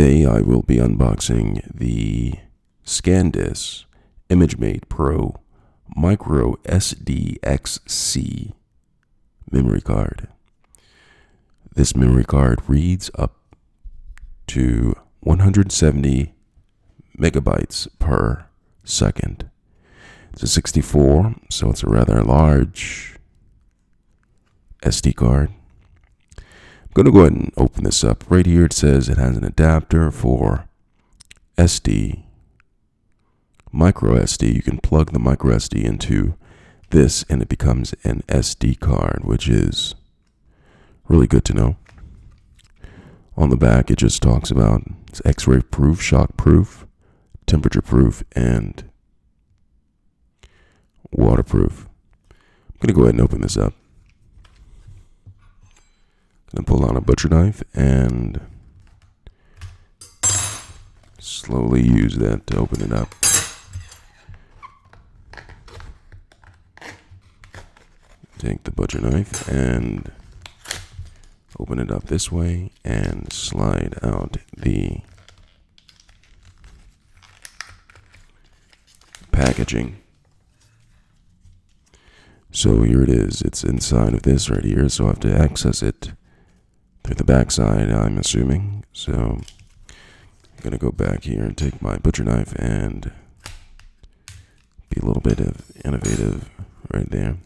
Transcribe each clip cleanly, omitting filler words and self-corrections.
Today I will be unboxing the SanDisk ImageMate Pro Micro SDXC memory card. This memory card reads up to 170 megabytes per second. It's a 64, so it's a rather large SD card. I'm going to go ahead and open this up. Right here it says it has an adapter for SD, micro SD. You can plug the micro SD into this and it becomes an SD card, which is really good to know. On the back it just talks about it's X-ray proof, shock proof, temperature proof, and waterproof. I'm going to go ahead and open this up. Gonna pull out a butcher knife and slowly use that to open it up. Take the butcher knife and open it up this way and slide out the packaging. So here it is. It's inside of this right here, so I have to access it through the backside, I'm assuming. So I'm gonna go back here and take my butcher knife and be a little bit of innovative right there.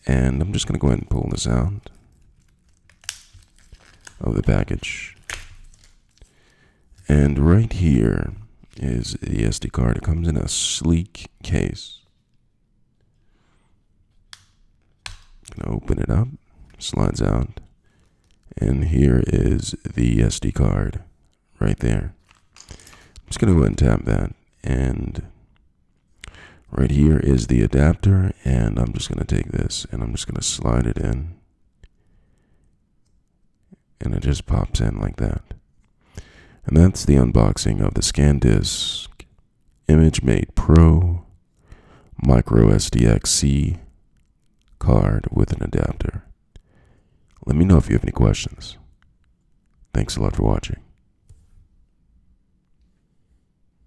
And I'm just gonna go ahead and pull this out of the package. And right here is the SD card. It comes in a sleek case. Gonna open it up, slides out. And here is the SD card right there. I'm just going to go ahead and tap that. And right here is the adapter. And I'm just going to take this and I'm just going to slide it in. And it just pops in like that. And that's the unboxing of the SanDisk ImageMate Pro Micro SDXC card with an adapter. Let me know if you have any questions. Thanks a lot for watching.